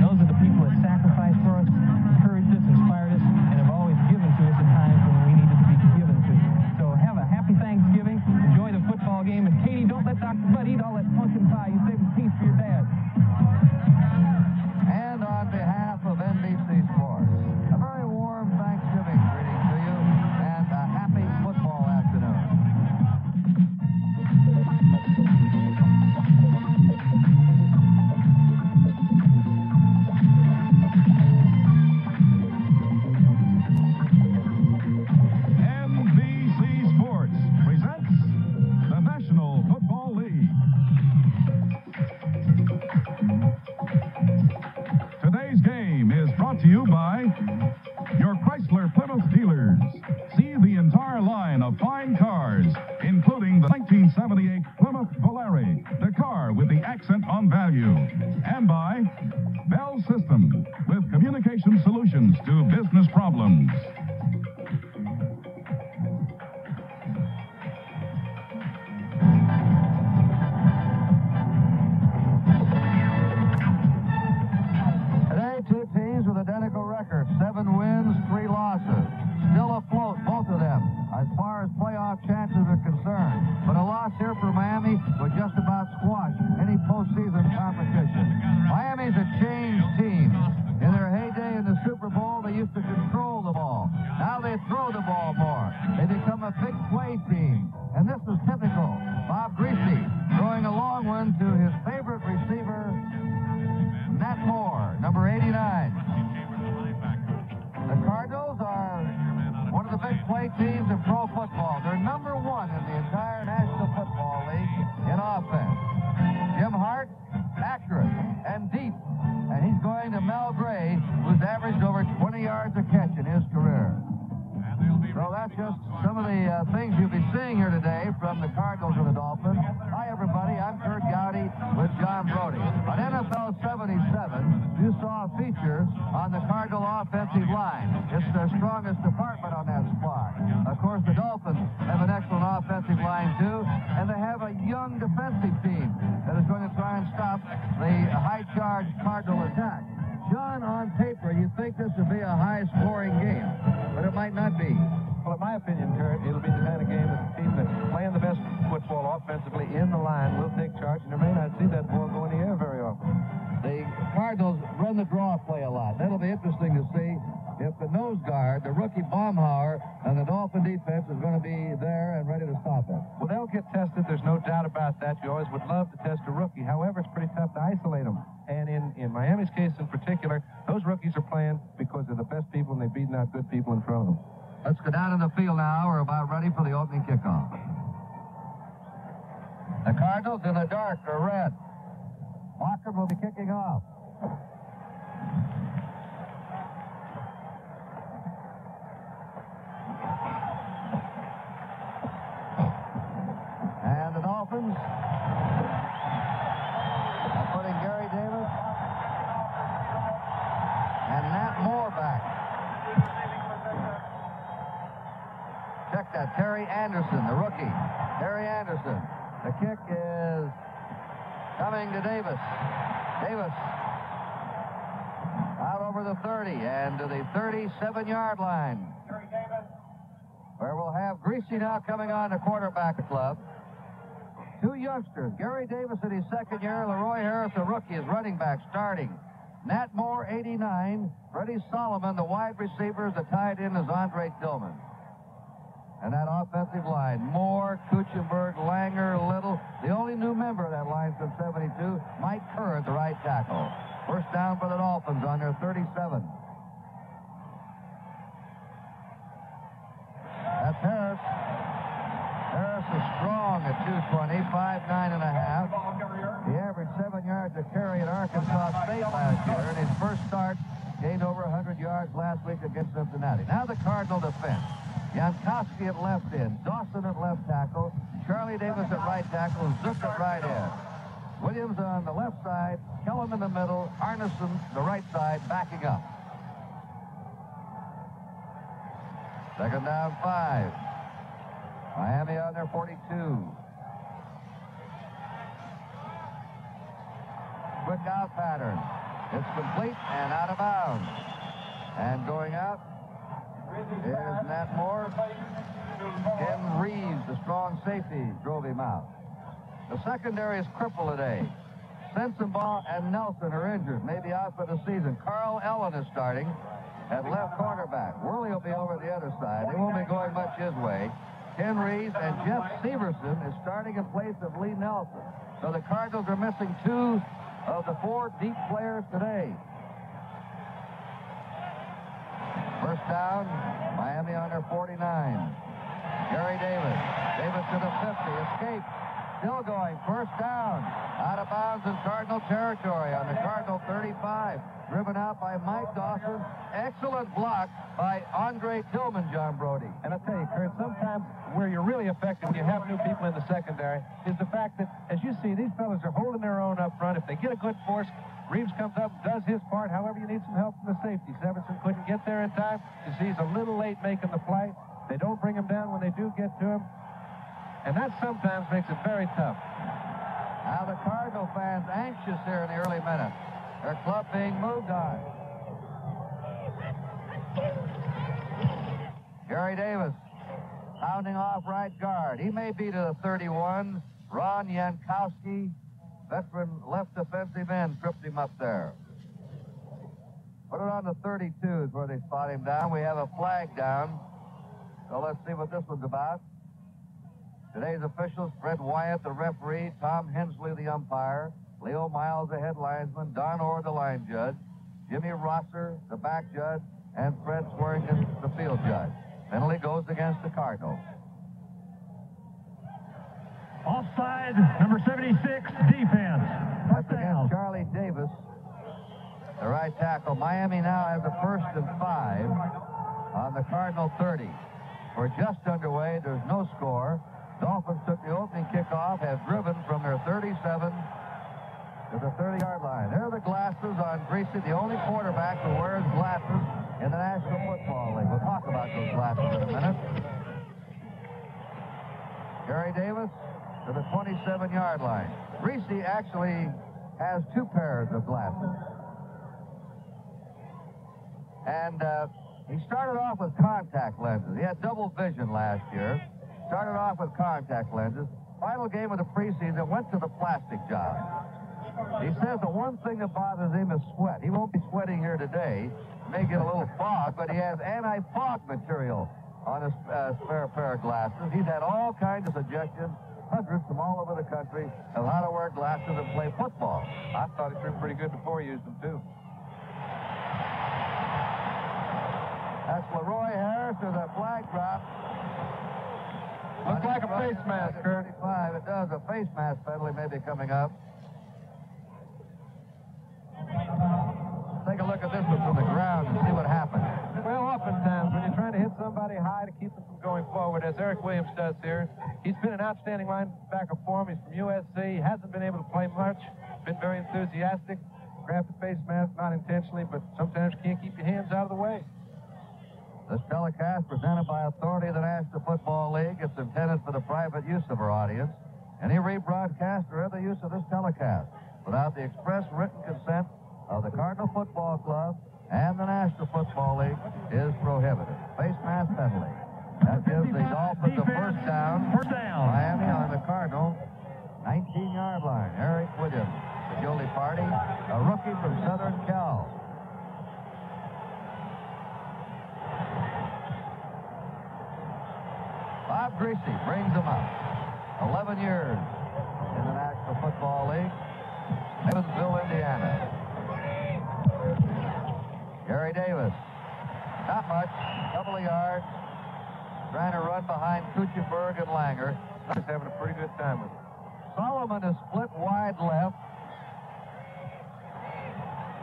those are the people that sacrificed for us, encouraged us, inspired us, and have always given to us at times when we needed to be given to. So have a happy Thanksgiving. Enjoy the football game. And Katie, don't let Dr. Bud eat all that pumpkin pie. You saved a piece for your dad. And on behalf of NBC Sports, a very warm Thanksgiving greeting to you and a happy football afternoon. NBC Sports presents the National Football League. Today's game is brought to you by your Chrysler Plymouth dealers. See the entire line of fine cars, including the 1978 Plymouth Volare, the car with the accent on value. And by Bell System, with communication solutions to business problems. Today, two teams with identical records, 7 wins, 3 losses. Still afloat, both of them, as far as playoff chances are concerned. But a loss here for Miami would just about squash any postseason competition. Miami's a changed team. In their heyday in the Super Bowl, they used to control the ball. Now they throw the ball more. They become a big play team. And this is typical. Bob Greasy throwing a long one to his favorite receiver, Nat Moore, number 89. The Cardinals are one of the big play teams in pro football. They're number 1 in the entire National Football League in offense. Jim Hart, accurate and deep. And he's going to Mel Gray, who's averaged over 20 yards a catch in his career. So that's just some of the things you'll be seeing here today from the Cardinals and the Dolphins. Hi, everybody. I'm Kurt Gowdy with John Brody. On NFL 77, you saw a feature on the Cardinal offensive line. It's their strongest department on that spot. Of course, the Dolphins have an excellent offensive line, too, and they have a young defensive team that is going to try and stop the high-charge Cardinal attack. John, on paper, you think this would be a high-scoring game, but it might not be. Well, in my opinion, Kurt, it'll be the kind of game that the team that's playing the best football offensively in the line will take charge, and they may not see that ball go in the air very often. The Cardinals run the draw play a lot. That'll be interesting to see if the nose guard, the rookie Baumhauer, and the Dolphin defense is going to be there and ready to stop it. Well, they'll get tested. There's no doubt about that. You always would love to test a rookie. However, it's pretty tough to isolate them. And in Miami's case in particular, those rookies are playing because they're the best people and they're beating out good people in front of them. Let's go down in the field now. We're about ready for the opening kickoff. The Cardinals in the dark are red. Walker will be kicking off. And the Dolphins are putting Gary Davis and Nat Moore back. Check that. Terry Anderson, the rookie. Terry Anderson. The kick is coming to Davis. Davis out over the 30 and to the 37-yard line, where we'll have Greasy now coming on the quarterback club. 2 youngsters, Gary Davis in his second year, Leroy Harris, a rookie, is running back starting. Nat Moore, 89. Freddie Solomon, the wide receivers. The tight end is Andre Tillman. And that offensive line, Moore, Kuchenberg, Langer, Little. The only new member of that line since 72, Mike Kerr at the right tackle. First down for the Dolphins on their 37. That's Harris. Harris is strong at 220, 5'9 and a half. He averaged 7 yards a carry at Arkansas State last year. In his first start, gained over 100 yards last week against Cincinnati. Now the Cardinal defense. Jankowski at left end, Dawson at left tackle, Charlie Davis at right tackle, and Zook at right end. Williams on the left side, Kellum in the middle, Arneson the right side, backing up. Second down, 5. Miami on their 42. Quick out pattern. It's complete and out of bounds. And going out is Nat Moore. Ken Reeves, the strong safety, drove him out. The secondary is crippled today. Sensenbaugh and Nelson are injured, maybe out for the season. Carl Ellen is starting at left cornerback. Worley will be over the other side. They won't be going much his way. Ken Reeves and Jeff Severson is starting in place of Lee Nelson. So the Cardinals are missing 2 of the 4 deep players today. First down, Miami on their 49. Gary Davis. Davis to the 50. Escape. Still going. First down. Out of bounds in Cardinal territory on the Cardinal 35. Driven out by Mike Dawson. Excellent block by Andre Tillman, John Brody. And I'll tell you, Kurt, sometimes where you're really effective when you have new people in the secondary is the fact that, as you see, these fellas are holding their own up front. If they get a good force, Reeves comes up, does his part. However, you need some help from the safety. Severson couldn't get there in time. You see, he's a little late making the play. They don't bring him down when they do get to him. And that sometimes makes it very tough. Now the Cardinal fans anxious here in the early minutes. Their club being moved on. Gary Davis pounding off right guard. He may be to the 31. Ron Yankowski, veteran left defensive end, tripped him up there. Put it on the 32 is where they spot him down. We have a flag down. So let's see what this one's about. Today's officials, Fred Wyatt, the referee, Tom Hensley, the umpire, Leo Miles, the head linesman, Don Orr, the line judge, Jimmy Rosser, the back judge, and Fred Swearingen, the field judge. Penalty goes against the Cardinals. Offside, number 76, defense. That's against Charlie Davis, the right tackle. Miami now has a 1st and 5 on the Cardinal 30. We're just underway. There's no score. Dolphins took the opening kickoff, have driven from their 37 to the 30-yard line. There are the glasses on Greasy, the only quarterback who wears glasses in the National Football League. We'll talk about those glasses in a minute. Gary Davis to the 27-yard line. Greasy actually has 2 pairs of glasses. And he started off with contact lenses. He had double vision last year. Started off with contact lenses. Final game of the preseason, went to the plastic job. He says the one thing that bothers him is sweat. He won't be sweating here today. May get a little fog, but he has anti-fog material on his spare pair of glasses. He's had all kinds of suggestions, hundreds from all over the country, of how to wear glasses and play football. I thought it looked pretty good before he used them, too. That's Leroy Harris to the flag drop. Looks like a face mask, Kurt. It does. A face mask penalty may be coming up. Take a look at this one from the ground and see what happens. Well, oftentimes when you're trying to hit somebody high to keep them from going forward, as Eric Williams does here, he's been an outstanding linebacker for him. He's from USC. He hasn't been able to play much. Been very enthusiastic. Grabbed the face mask, not intentionally, but sometimes you can't keep your hands out of the way. This telecast presented by authority of the National Football League. It's intended for the private use of our audience. Any rebroadcast or other use of this telecast without the express written consent of the Cardinal Football Club and the National Football League is prohibited. Face mask penalty. That gives the Dolphins a first down. Miami on the Cardinal 19-yard line. Eric Williams, the guilty party, a rookie from Southern Cal. Bob Greasy brings them up. 11 years in the National Football League. Evansville, Indiana. Gary Davis. Not much. Couple of yards. Trying to run behind Kuchenberg and Langer. He's having a pretty good time with it. Solomon is split wide left.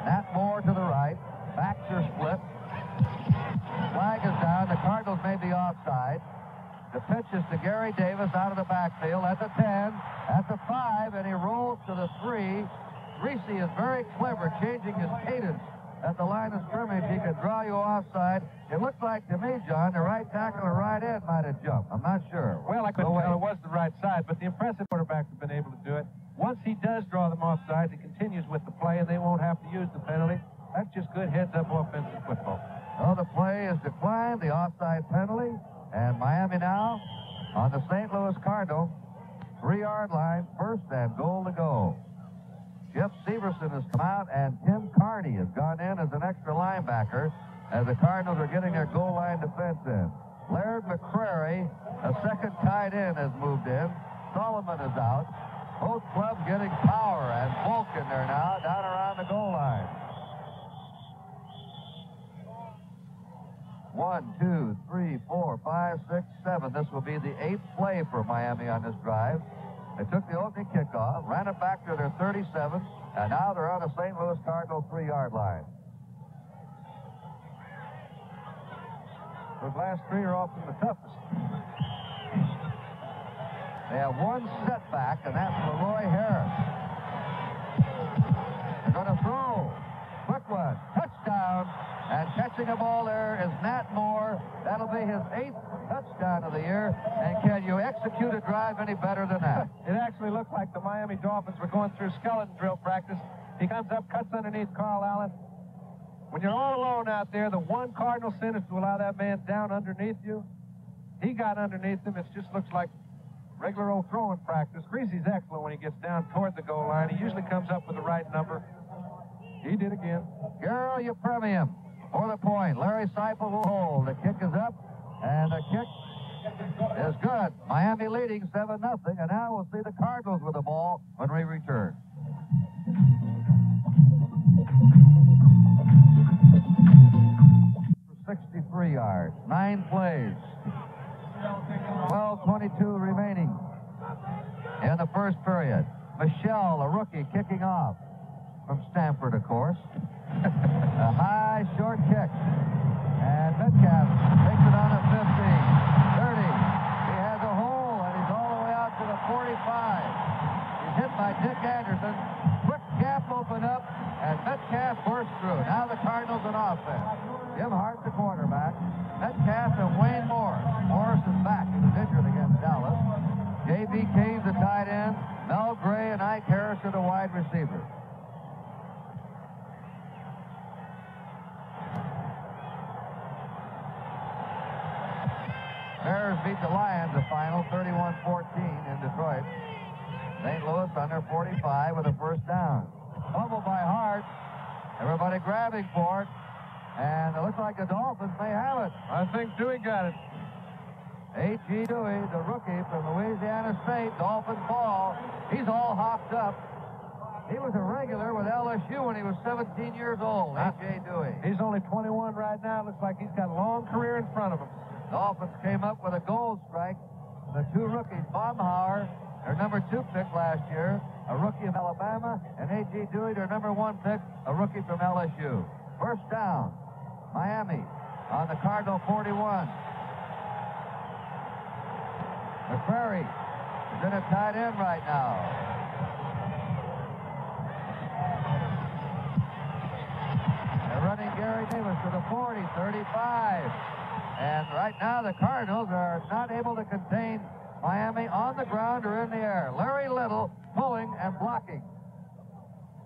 Nat Moore to the right. Backs are split. Flag is down. The Cardinals may be offside. The pitch is to Gary Davis out of the backfield at the 10, at the 5, and he rolls to the 3. Greasy is very clever, changing his cadence at the line of scrimmage. He could draw you offside. It looked like to me, John, the right tackle or right end might have jumped. I'm not sure. Well, I couldn't tell it was the right side, but the impressive quarterbacks have been able to do it. once he does draw them offside, he continues with the play, and they won't have to use the penalty. That's just good heads-up offensive football. Well, the play is declined, the offside penalty, and Miami now on the St. Louis Cardinal 3-yard line, first and goal to go. Jeff Severson has come out, and Tim Carney has gone in as an extra linebacker as the Cardinals are getting their goal line defense in. Laird McCrary, a second tight end, has moved in. Solomon is out. Both clubs getting power, and bulk in there now, down around the goal line. 1, 2, 3, 4, 5, 6, 7. This will be the 8th play for Miami on this drive. They took the opening kickoff, ran it back to their 37, and now they're on the St. Louis Cardinals 3-yard line. Those last three are often the toughest. They have one setback, and that's Leroy Harris. They're going to throw. Quick one. Touchdown. And catching the ball there is Nat Moore. That'll be his 8th touchdown of the year. And can you execute a drive any better than that? It actually looked like the Miami Dolphins were going through skeleton drill practice. He comes up, cuts underneath Carl Allen. When you're all alone out there, the one cardinal sin is to allow that man down underneath you. He got underneath him. It just looks like regular old throwing practice. Greasy's excellent when he gets down toward the goal line. He usually comes up with the right number. He did again. Garo Yepremian for the point. Larry Seifel will hold. The kick is up, and the kick is good. Miami leading 7-0, and now we'll see the Cardinals with the ball when we return. For 63 yards, 9 plays. 12:22 remaining in the first period. Michelle, a rookie, kicking off from Stanford, of course. A high, short kick. And Metcalf takes it on at 15, 30. He has a hole, and he's all the way out to the 45. He's hit by Dick Anderson. Quick gap opened up, and Metcalf burst through. Now the Cardinals in offense. Jim Hart, the quarterback. Metcalf and Wayne Morris. Morris is back. He was injured against Dallas. J.B. Kane, the tight end. Mel Gray and Ike Harris are the wide receivers. Bears beat the Lions the final 31-14 in Detroit. St. Louis under 45 with a first down. Fumble by Hart. Everybody grabbing for it. And it looks like the Dolphins may have it. I think Dewey got it. A.G. Dewey, the rookie from Louisiana State, Dolphins ball. He's all hopped up. He was a regular with LSU when he was 17 years old, A.J. Dewey. He's only 21 right now. Looks like he's got a long career in front of him. Dolphins came up with a gold strike. The two rookies, Baumhauer, their number 2 pick last year, a rookie of Alabama, and A.G. Dewey, their number 1 pick, a rookie from LSU. First down, Miami on the Cardinal 41. McCrary is in a tight end right now. They're running Gary Davis to the 40, 35. And right now the Cardinals are not able to contain Miami on the ground or in the air. Larry Little pulling and blocking.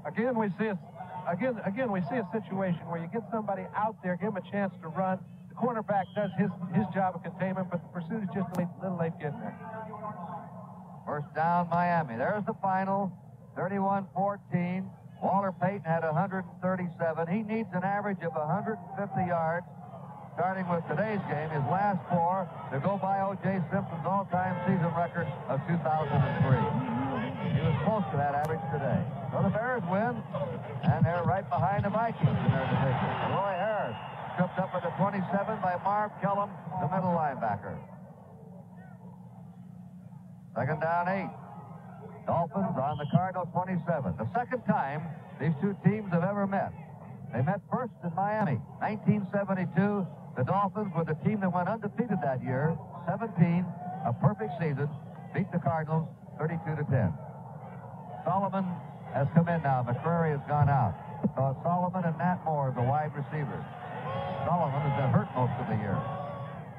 Again, we see a situation where you get somebody out there, give him a chance to run. The cornerback does his job of containment, but the pursuit is just a little late getting there. First down, Miami. There's the final, 31-14. Walter Payton had 137. He needs an average of 150 yards, starting with today's game, his last 4, to go by O.J. Simpson's all-time season record of 2003. He was close to that average today. So the Bears win, and they're right behind the Vikings in their division. Roy Harris tripped up at the 27 by Marv Kellum, the middle linebacker. Second down, 8. Dolphins on the Cardinal 27. The second time these two teams have ever met. They met first in Miami, 1972. The Dolphins were the team that went undefeated that year, 17, a perfect season, beat the Cardinals 32-10. Solomon has come in now. McCrary has gone out. So Solomon and Nat Moore are the wide receivers. Solomon has been hurt most of the year.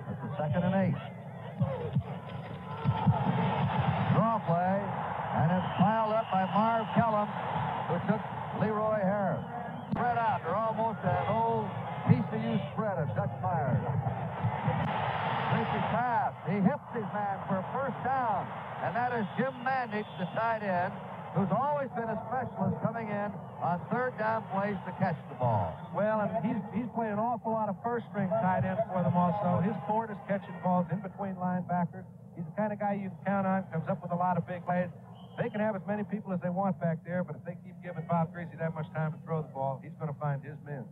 That's the 2nd and 8. Draw play. And it's piled up by Marv Kellum, who took Leroy Harris. Spread out. They're almost an old TCU spread of Dutch Myers. Greasy pass. He hits his man for a first down. And that is Jim Mandich, the tight end, who's always been a specialist coming in on third down plays to catch the ball. Well, and he's played an awful lot of first-string tight ends for them also. His forte is catching balls in between linebackers. He's the kind of guy you can count on, comes up with a lot of big plays. They can have as many people as they want back there, but if they keep giving Bob Greasy that much time to throw the ball, he's going to find his men.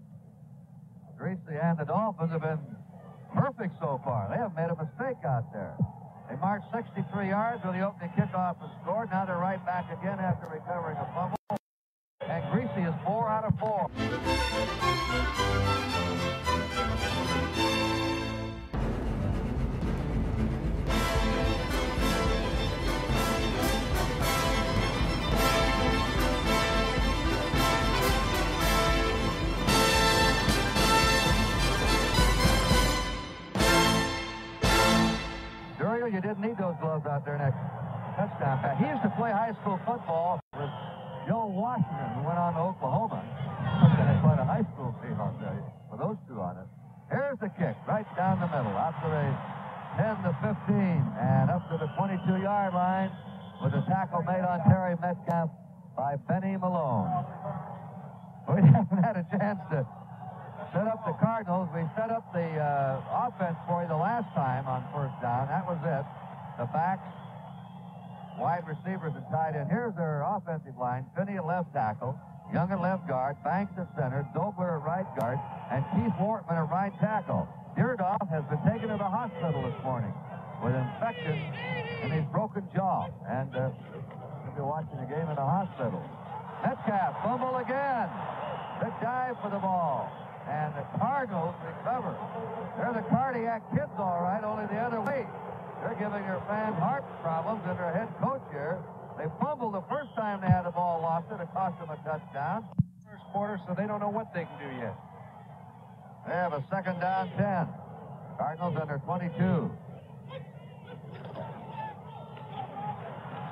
Greasy and the Dolphins have been perfect so far. They haven't made a mistake out there. They marched 63 yards with the opening kickoff and scored. Now they're right back again after recovering a fumble. And Greasy is 4 out of 4. You didn't need those gloves out there next touchdown pass. He used to play high school football with Joe Washington, who went on to Oklahoma. They played a high school team, I'll tell you, with those two on it. Here's the kick, right down the middle, out to the 10 to 15, and up to the 22-yard line with a tackle made on Terry Metcalf by Benny Malone. We haven't had a chance to set up the Cardinals. We set up the offense for you the last time on first down. That was it. The backs, wide receivers, and tight end. Here's their offensive line. Finney at left tackle, Young at left guard, Banks at center, Dobler at right guard, and Keith Wortman at right tackle. Dierdorf has been taken to the hospital this morning with infection in his broken jaw. And if you're watching the game in the hospital. Metcalf, fumble again. The dive for the ball. And the Cardinals recover. They're the cardiac kids, all right, only the other way. They're giving their fans heart problems and their head coach here. They fumbled the first time they had the ball, lost it. It cost them a touchdown. First quarter, so they don't know what they can do yet. They have a second down 10. Cardinals under 22.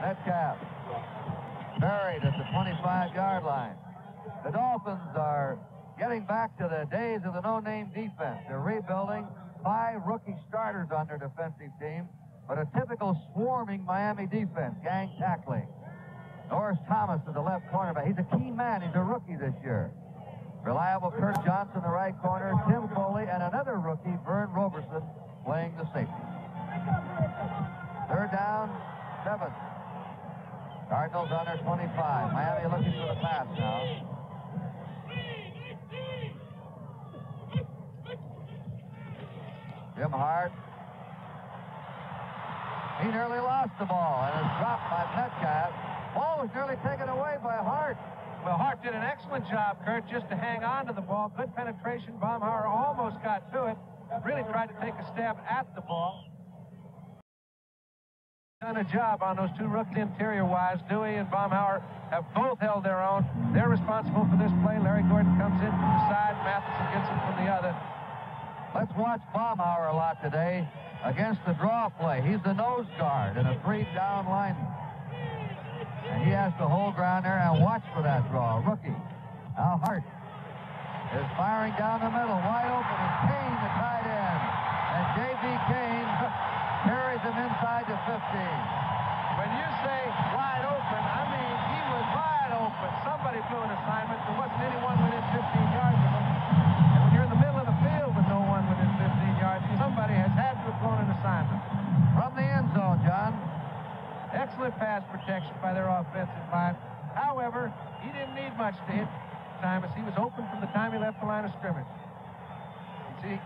Metcalf buried at the 25-yard line. The Dolphins are getting back to the days of the no-name defense. They're rebuilding 5 rookie starters on their defensive team, but a typical swarming Miami defense, gang tackling. Norris Thomas is the left cornerback. He's a key man. He's a rookie this year. Reliable Kurt Johnson, the right corner, Tim Foley, and another rookie, Vern Roberson, playing the safety. Third down, 7. Cardinals under 25. Miami looking for the pass now. Jim Hart. He nearly lost the ball, and it's dropped by Metcalf. Ball was nearly taken away by Hart. Well, Hart did an excellent job, Kurt, just to hang on to the ball. Good penetration. Baumhauer almost got to it. Really tried to take a stab at the ball. Done a job on those 2 rookie interior wides. Dewey and Baumhauer have both held their own. They're responsible for this play. Larry Gordon comes in from the side. Matheson gets it from the other. Let's watch Baumhauer a lot today against the draw play. He's the nose guard and a 3-down lineman. And he has to hold ground there and watch for that draw. Rookie. Now Hart is firing down the middle. Wide open is Kane, the tight end. And J.B. Kane carries him inside the 15. When you say wide open, I mean he was wide open. Somebody blew an assignment. There wasn't anyone within 15 yards of him. And when you're in the middle of the field with no one within 15 yards, somebody has had to have blown an assignment. From the end zone, John. Excellent pass protection by their offensive line. However, he didn't need much to hit Thomas. He was open from the time he left the line of scrimmage. You see,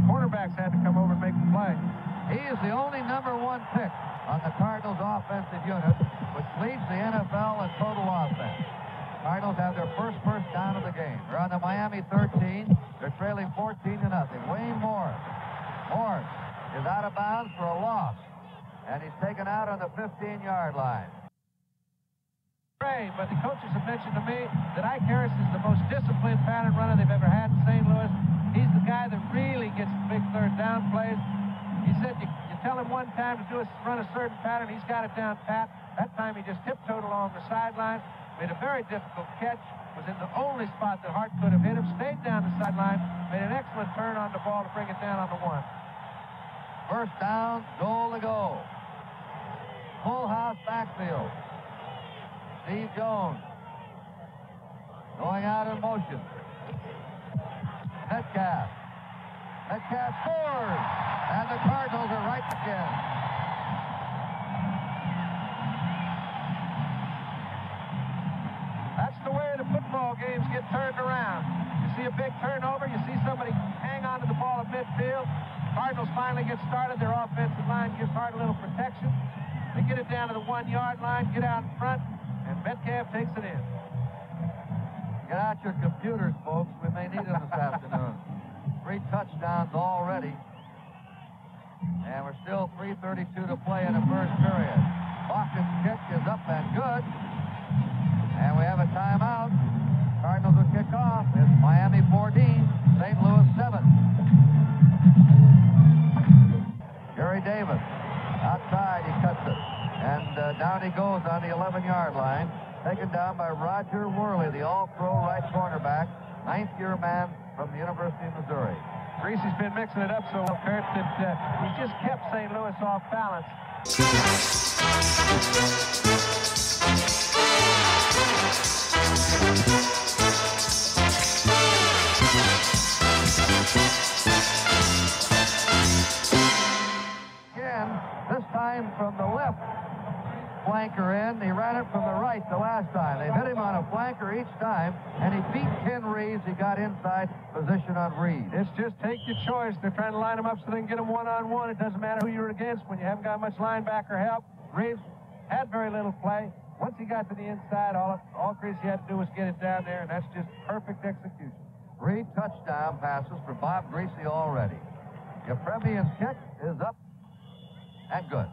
cornerbacks had to come over and make the play. He is the only number 1 pick on the Cardinals offensive unit, which leads the NFL in total offense. Cardinals have their first down of the game. They're on the Miami 13. They're trailing 14-0. Wayne Morris. Morris is out of bounds for a loss, and he's taken out on the 15-yard line. Great, but the coaches have mentioned to me that Ike Harris is the most disciplined pattern runner they've ever had in St. Louis. He's the guy that really gets the big third down plays. He said you tell him one time to run a certain pattern. He's got it down pat. That time he just tiptoed along the sideline, made a very difficult catch, was in the only spot that Hart could have hit him, stayed down the sideline, made an excellent turn on the ball to bring it down on the 1. First down, goal to go. Full house backfield. Steve Jones going out in motion. Metcalf scores, and the Cardinals are right again. That's the way the football games get turned around. You see a big turnover, you see somebody hang on to the ball at midfield. Cardinals finally get started. Their offensive line gives Hart a little protection. They get it down to the 1-yard line, get out in front, and Metcalf takes it in. Get out your computers, folks. We may need them this afternoon. 3 touchdowns already. And we're still 3:32 to play in the first period. Boston's kick is up and good. And we have a timeout. Cardinals will kick off. It's Miami 14, St. Louis 7. Jerry Davis, outside, he cuts it. And down he goes on the 11-yard line. Taken down by Roger Worley, the all-pro right cornerback, 9th-year man from the University of Missouri. Greasy's been mixing it up so well, Kurt, that he's just kept St. Louis off balance. Again, this time from the left flanker in. He ran it from the right the last time. They've hit him on a flanker each time, and he beat Ken Reeves. He got inside position on Reeves. It's just take your choice. They're trying to line him up so they can get him one-on-one. It doesn't matter who you're against when you haven't got much linebacker help. Reeves had very little play. Once he got to the inside, all Greasy had to do was get it down there, and that's just perfect execution. 3 touchdown passes for Bob Greasy already. Yefremion's kick is up and good.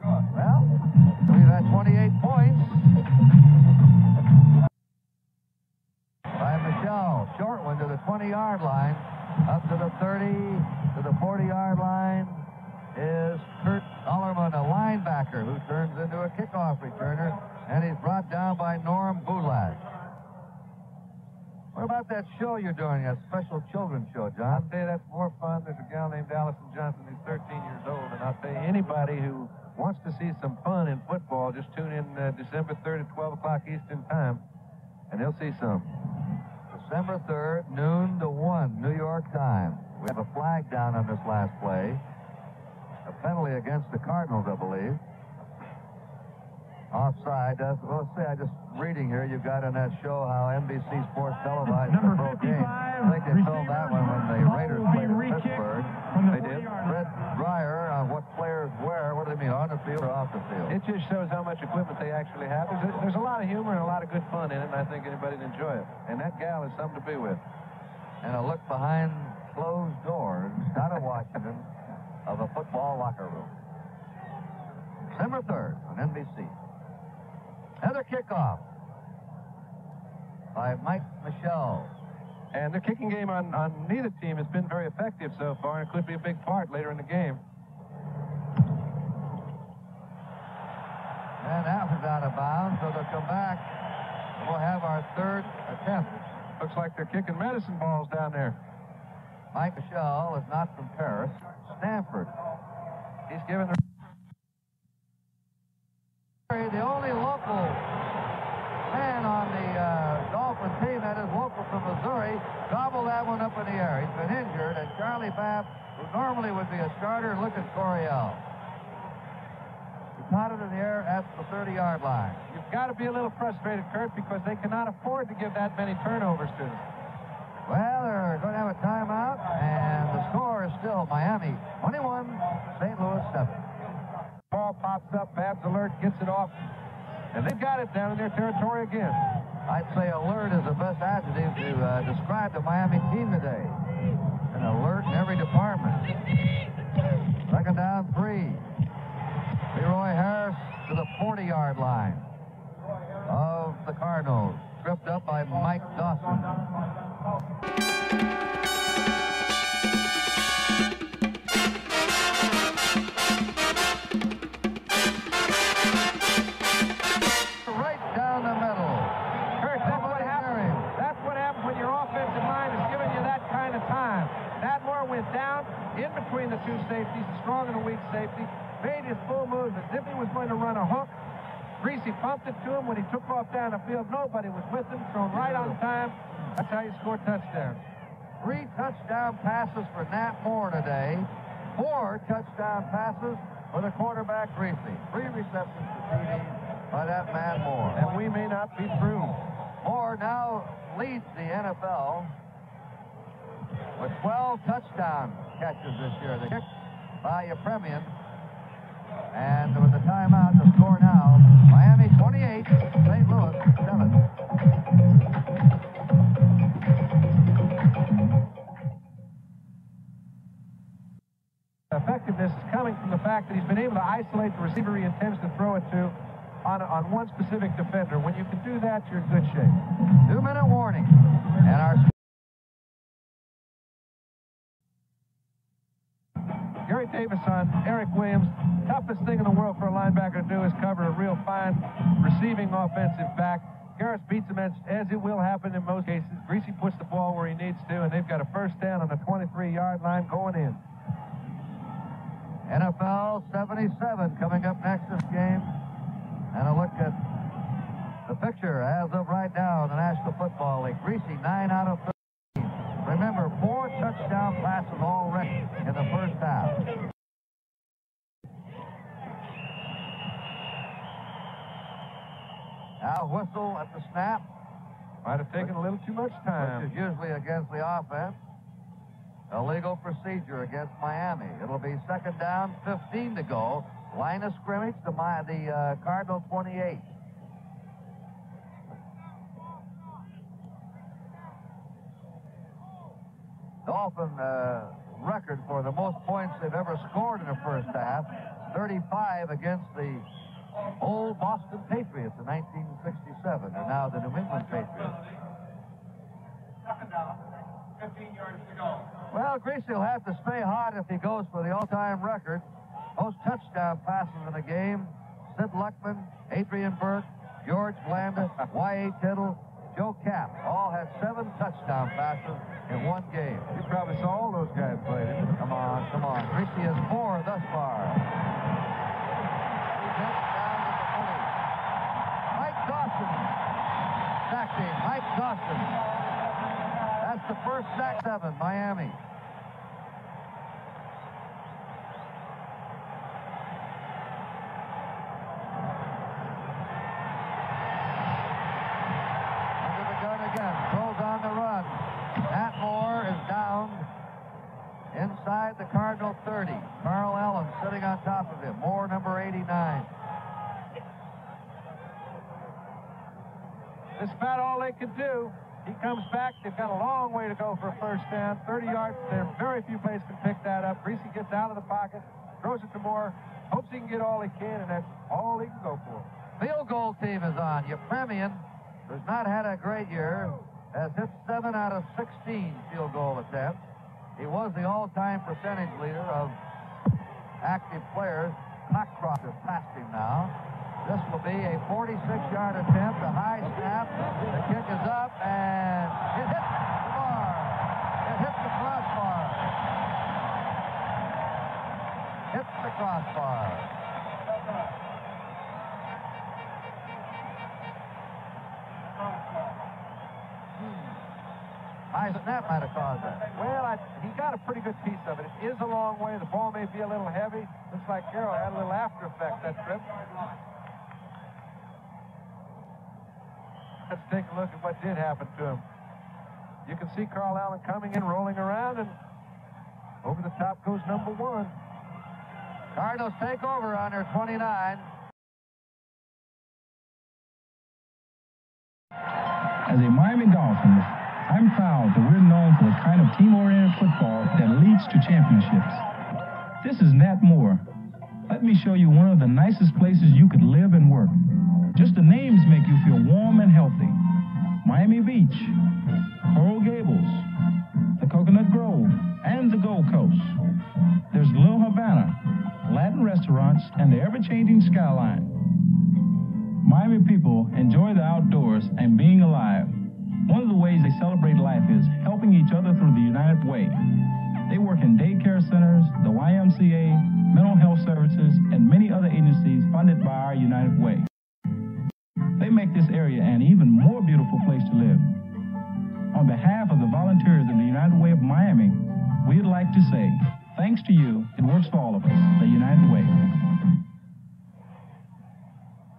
Well, we've had 28 points by Michelle. Short one to the 20-yard line. Up to the 30, to the 40-yard line is Kurt Ullerman, a linebacker who turns into a kickoff returner, and he's brought down by Norm Bulat. What about that show you're doing, that special children's show, John? I'll tell you, that's more fun. There's a gal named Allison Johnson who's 13 years old, and I'll tell you, anybody who wants to see some fun in football, just tune in December 3rd at 12 o'clock Eastern Time, and they'll see some. December 3rd, noon to 1, New York time. We have a flag down on this last play. A penalty against the Cardinals, I believe. Offside. Well, let's see, I just reading here, you've got on that show how NBC Sports televised the pro game. I think they filmed that one when the Raiders played in Pittsburgh. They did. Fred Dreyer on what players wear. What do they mean, on the field or off the field? It just shows how much equipment they actually have. There's a lot of humor and a lot of good fun in it, and I think anybody'd enjoy it. And that gal is something to be with. And a look behind closed doors out of Washington of a football locker room. December 3rd on NBC. Another kickoff by Mike Michelle. And the kicking game on neither team has been very effective so far, and it could be a big part later in the game. And that was out of bounds, so they'll come back. We'll have our 3rd attempt. Looks like they're kicking medicine balls down there. Mike Michelle is not from Paris. Stanford. He's given the only local man on the Dolphin team that is local from Missouri gobbled that one up in the air. He's been injured, and Charlie Babb, who normally would be a starter, look at Coryell. He caught it in the air at the 30-yard line. You've got to be a little frustrated, Kurt, because they cannot afford to give that many turnovers to them. Well, they're going to have a timeout, and the score is still Miami 21, St. Louis 7. Ball pops up, Babs alert, gets it off, and they've got it down in their territory again. I'd say alert is the best adjective to describe the Miami team today. An alert in every department. 2nd down, 3. Leroy Harris to the 40-yard line of the Cardinals. Tripped up by Mike Dawson. strong and a weak safety, made his full moves as if he was going to run a hook. Greasy pumped it to him when he took off down the field. Nobody was with him, thrown right on time. That's how you score touchdowns. 3 touchdown passes for Nat Moore today. 4 touchdown passes for the quarterback, Greasy. 3 receptions for TDs by that man Moore. And we may not be through. Moore now leads the NFL with 12 touchdown catches this year. The kick by Yepremian. And with the timeout, the score now, Miami 28, St. Louis 7. Effectiveness is coming from the fact that he's been able to isolate the receiver he intends to throw it to on one specific defender. When you can do that, you're in good shape. 2-minute warning. And our Gary Davis on Eric Williams. Toughest thing in the world for a linebacker to do is cover a real fine receiving offensive back. Garris beats him as it will happen in most cases. Greasy puts the ball where he needs to, and they've got a first down on the 23-yard line going in. NFL 77 coming up next this game. And a look at the picture as of right now in the National Football League. Greasy 9 out of 13. Remember, 4 touchdown passes already in the first half. Now whistle at the snap. Might have taken a little too much time. Which is usually against the offense. Illegal procedure against Miami. It'll be second down, 15 to go. Line of scrimmage, the Cardinal 28. Dolphin record for the most points they've ever scored in the first half, 35 against the old Boston Patriots in 1967. They're now the New England Patriots. Second down, 15 yards to go. Well, Greasy will have to stay hot if he goes for the all-time record. Most touchdown passes in a game. Sid Luckman, Adrian Burke, George Blanda, Y.A. Tittle, Joe Kapp all had 7 touchdown passes in one game. You probably saw all those guys play, didn't you? Come on, come on. Greasy has 4 thus far. He gets down to the 20. Mike Dawson sacked him. Mike Dawson. That's the first sack 7, Miami. Throws on the run. Nat Moore is down inside the Cardinal 30. Carl Allen sitting on top of him. Moore, number 89. This is about all they can do. He comes back. They've got a long way to go for a first down. 30 yards. There are very few places can pick that up. Greasy gets out of the pocket, throws it to Moore, hopes he can get all he can, and that's all he can go for. Field goal team is on. Yepremian, who's not had a great year, has hit 7 out of 16 field goal attempts. He was the all-time percentage leader of active players. Cockcroft has passed him now. This will be a 46-yard attempt, a high snap. The kick is up, and it hits the bar. It hits the crossbar. Hits the crossbar. High snap might have caused that. Well, he got a pretty good piece of it. It is a long way. The ball may be a little heavy. Looks like Carroll had a little after effect that trip. Let's take a look at what did happen to him. You can see Carl Allen coming in, rolling around, and over the top goes number 1. Cardinals take over on their 29. As a Miami Dolphins, I'm proud that we're known for the kind of team-oriented football that leads to championships. This is Nat Moore. Let me show you one of the nicest places you could live and work. Just the names make you feel warm and healthy. Miami Beach, Coral Gables, the Coconut Grove, and the Gold Coast. There's Little Havana, Latin restaurants, and the ever-changing skyline. Miami people enjoy the outdoors and being alive. One of the ways they celebrate life is helping each other through the United Way. They work in daycare centers, the YMCA, mental health services, and many other agencies funded by our United Way. They make this area an even more beautiful place to live. On behalf of the volunteers of the United Way of Miami, we'd like to say, thanks to you, it works for all of us, the United Way.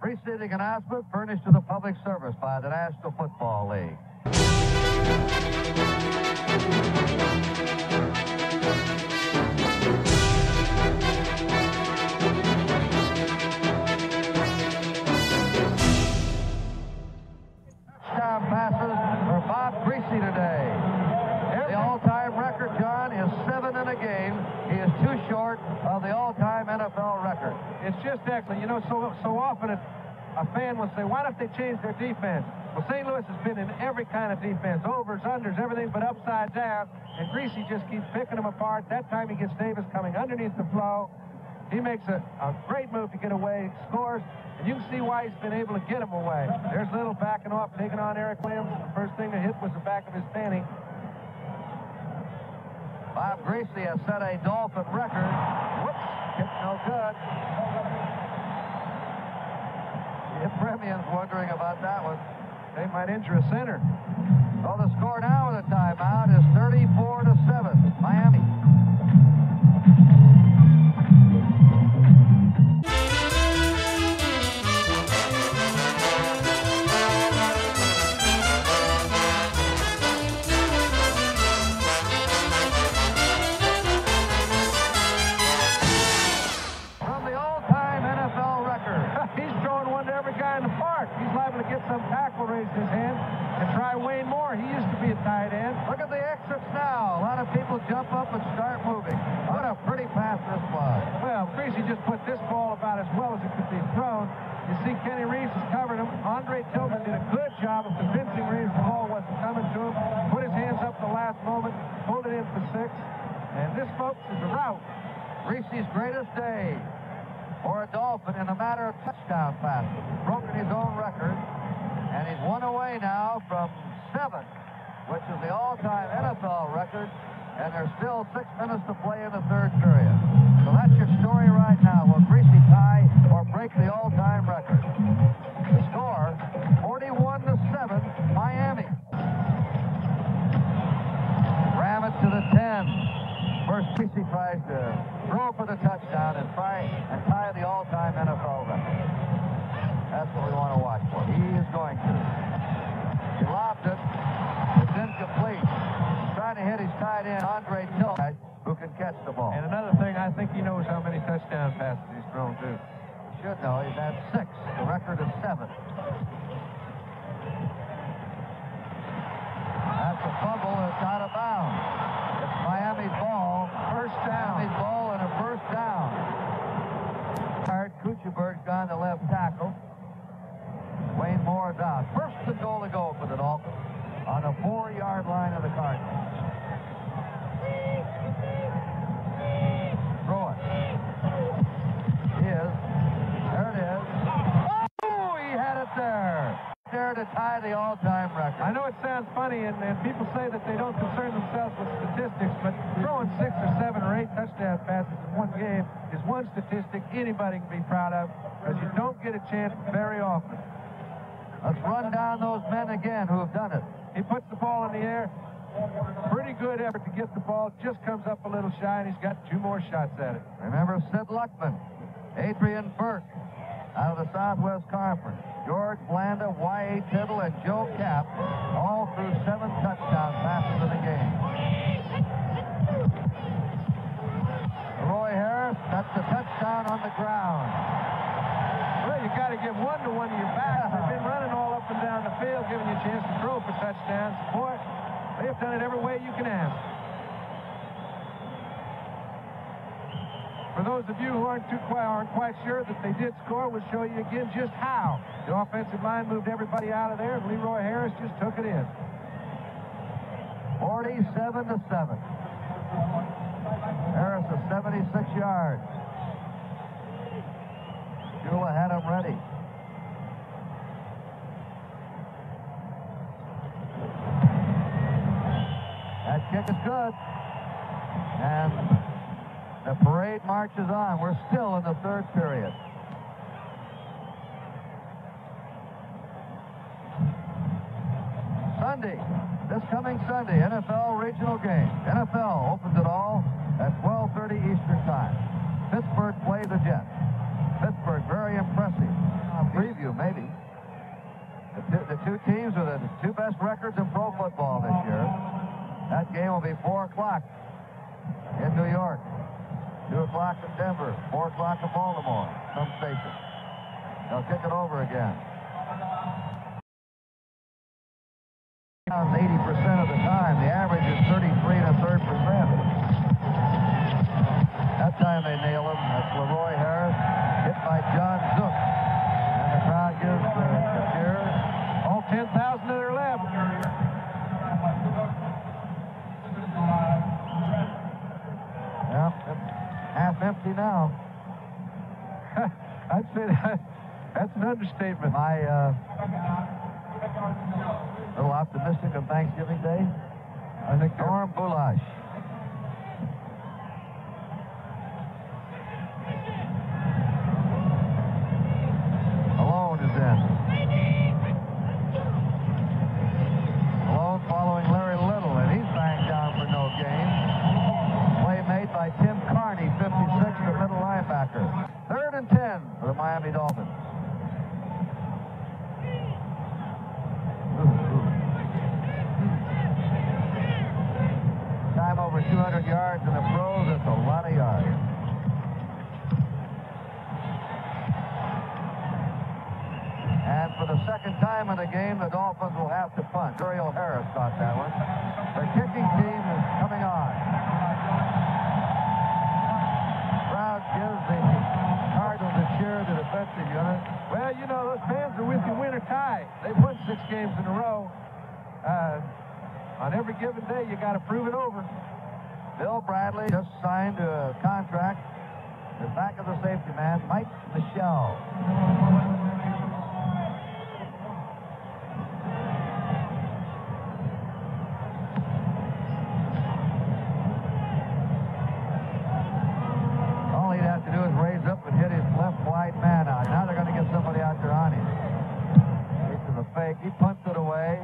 Preceding announcement furnished to the public service by the National Football League. Touchdown passes for Bob Greasy today. The all-time record, John, is 7 in a game. He is too short of the all-time NFL record. It's just excellent. You know, so often a fan will say, why don't they change their defense? Well, St. Louis has been in every kind of defense, overs, unders, everything but upside down, and Greasy just keeps picking them apart. That time he gets Davis coming underneath the flow. He makes a great move to get away, scores, and you can see why he's been able to get him away. There's Little backing off, taking on Eric Williams. The first thing to hit was the back of his panty. Bob Greasy has set a Dolphin record. Whoops, kick no good. If Premium's wondering about that one. They might injure a center. So the score now with a timeout is 34-7, Miami. From the all-time NFL record. He's throwing one to every guy in the park. He's liable to get some tackle raised his hand and try Wayne Moore. He used to be a tight end. Look at the exits now. A lot of people jump up and start moving. What a pretty pass this was. Well, Greasy just put this ball about as well as it could be thrown. You see Kenny Reeves has covered him. Andre Tillman did a good job of convincing Reeves the ball wasn't coming to him. Put his hands up the last moment, pulled it in for 6. And this, folks, is a rout. Greasy's greatest day for a Dolphin in a matter of touchdown passes. Broken his own record, and he's 1 away now from 7, which is the all-time NFL record, and there's still 6 minutes to play in the third period. So that's your story right now. Will Greasy tie or break the all-time record? The score, 41-7, Miami. Ram it to the 10. First, Greasy tries to throw for the touchdown and tie the all-time NFL record. That's what we want to watch for. He is going to. He lobbed it. It's incomplete. He's trying to hit his tight end, Andre Tillman, who can catch the ball. And another thing, I think he knows how many touchdown passes he's thrown, too. He should know. He's had 6. The record is 7. That's a fumble that's out of bounds. It's Miami's ball. First down. Miami's ball and a first down. Kuchenberg's gone to left tackle. Wayne Moore's out. First and goal to go for the Dolphins on the 4-yard line of the Cardinals. Throw it. There it is. Oh, he had it there. There to tie the all-time record. I know it sounds funny, and people say that they don't concern themselves with statistics, but throwing 6 or 7 or 8 touchdown passes in one game is one statistic anybody can be proud of, because you don't get a chance very often. Let's run down those men again who have done it. He puts the ball in the air. Pretty good effort to get the ball. Just comes up a little shy, and he's got 2 more shots at it. Remember Sid Luckman, Adrian Burke out of the Southwest Conference, George Blanda, Y.A. Tittle, and Joe Kapp, all threw 7 touchdown passes in the game. Roy Harris, that's the touchdown on the ground. Well, you got to give one to one of your backs. They've been running all up and down the field, giving you a chance to throw for touchdowns. Boy, they have done it every way you can ask. For those of you who aren't quite sure that they did score, we'll show you again just how. The offensive line moved everybody out of there, and Leroy Harris just took it in. 47-7. Harris is 76 yards. Shula had him ready. That kick is good. And The parade marches on. We're still in the third period. Sunday, this coming Sunday, NFL regional game. NFL opens it all at 12:30 Eastern Time. Pittsburgh play the Jets. Pittsburgh, very impressive. Preview, maybe. The two teams with the two best records in pro football this year. That game will be 4 o'clock in New York, 2 o'clock in Denver, 4 o'clock in Baltimore, some station. They'll kick it over again. 80% of the time. The average is 33 1/3%. That time they nail him. That's Leroy Harris, hit by John Zook. And the crowd gives the cheer. All 10,000 to their left. Yeah, it's half empty now. I'd say that's an understatement. My little optimistic on Thanksgiving Day. I think Norm Bulash. Malone is in. Malone following Larry Little, and he's banged down for no gain. Play made by Tim Carney, 56, the middle linebacker. 3rd and 10 for the Miami Dolphins. Time over 200 yards in the pros. That's a lot of yards. And for the second time in the game, the Dolphins will have to punt. Uriel Harris caught that one. The kicking team is coming on. Crowd gives the Cardinals a cheer, the defensive unit. Well, you know, those fans are with you win or tie. They've won 6 games in a row. On every given day, you got to prove it over. Bill Bradley just signed a contract. The back of the safety man, Mike Michelle. All he'd have to do is raise up and hit his left wide man out. Now they're going to get somebody out there on him. This is a fake. He punts it away.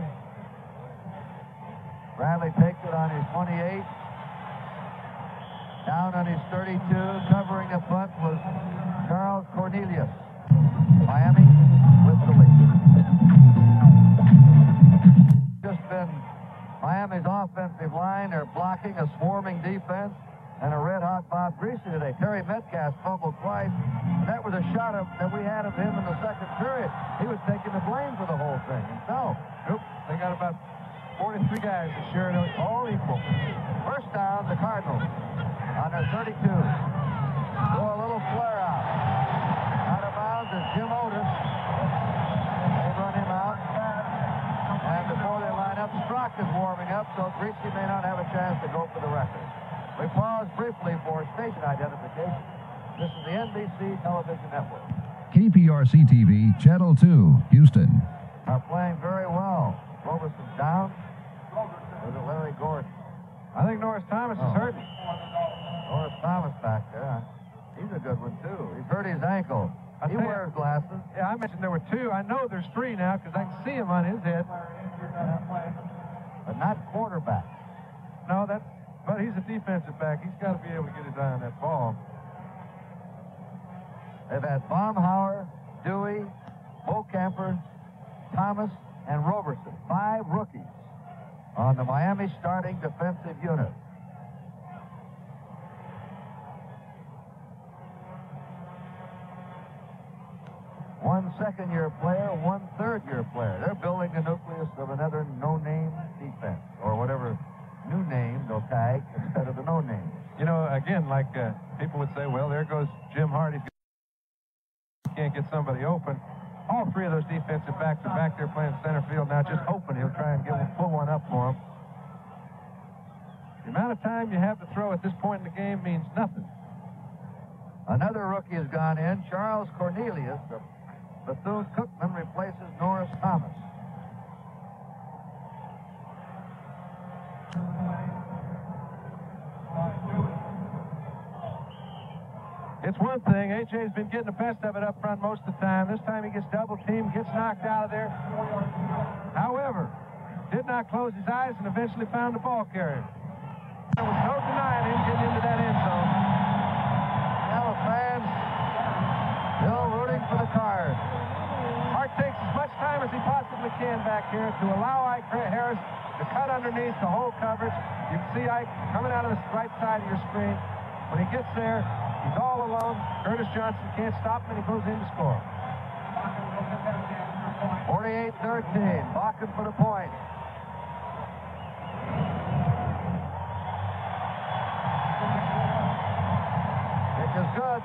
Bradley takes it on his 28. Down on his 32. Covering the punt was Charles Cornelius. Miami with the lead. Just been Miami's offensive line. They're blocking a swarming defense and a red-hot Bob Greasy today. Terry Metcalf fumbled twice. That was a shot that we had of him in the second period. He was taking the blame for the whole thing himself. Nope, they got about 43 guys to share it all equal. First down, the Cardinals on their 32. Throw a little flare out. Out of bounds is Jim Otis. They run him out. And before they line up, Strock is warming up, so Greasy may not have a chance to go for the record. We pause briefly for station identification. This is the NBC Television Network. KPRC-TV, Channel 2, Houston. Are playing very well. Roberson's down. Was it Larry Gordon? I think Norris Thomas is hurt. Norris Thomas back there. He's a good one, too. He's hurt his ankle. He wears glasses. Yeah, I mentioned there were 2. I know there's 3 now because I can see him on his head. But not quarterback. No, but he's a defensive back. He's got to be able to get his eye on that ball. They've had Baumhauer, Dewey, Bocamper, Thomas, and Roberson. 5 rookies on the Miami starting defensive unit. One second-year player, 1 third-year player. They're building the nucleus of another no-name defense, or whatever new name they'll tag instead of the no-name. You know, again, like people would say, well, there goes Jim Hardy. Can't get somebody open. All 3 of those defensive backs are back there playing center field now, just hoping he'll try and pull one up for him. The amount of time you have to throw at this point in the game means nothing. Another rookie has gone in. Charles Cornelius, Bethune-Cookman, replaces Norris Thomas. It's one thing. A.J.'s been getting the best of it up front most of the time. This time he gets double-teamed, gets knocked out of there. However, did not close his eyes and eventually found the ball carrier. There was no denying him getting into that end zone. Now the fans still rooting for the Cards. Hart takes as much time as he possibly can back here to allow Ike Harris to cut underneath the whole coverage. You can see Ike coming out of the right side of your screen. When he gets there, he's all alone. Curtis Johnson can't stop him, and he goes in to score. 48-13. Bakken for the point. Kick is good.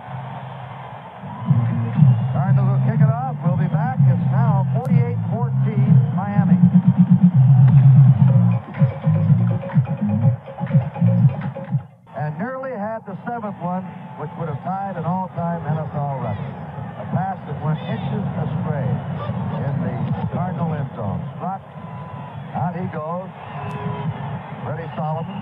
Cardinals will kick it off. We'll be back. It's now 48-14 Miami. And nearly had the seventh one, which would have tied an all-time NFL record. A pass that went inches astray in the Cardinal end zone. Struck. Out he goes. Freddie Solomon.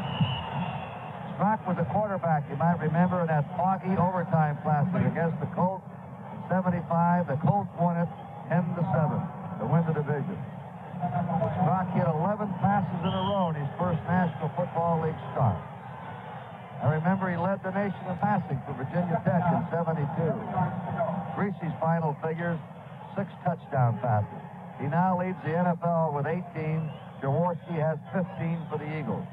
Struck was a quarterback, you might remember, in that foggy overtime classic against the Colts in '75. The Colts won it 10-7 to win the division. Struck hit 11 passes in a row in his first National Football League start. I remember he led the nation in passing for Virginia Tech in '72. Greasy's final figures, 6 touchdown passes. He now leads the NFL with 18. Jaworski has 15 for the Eagles.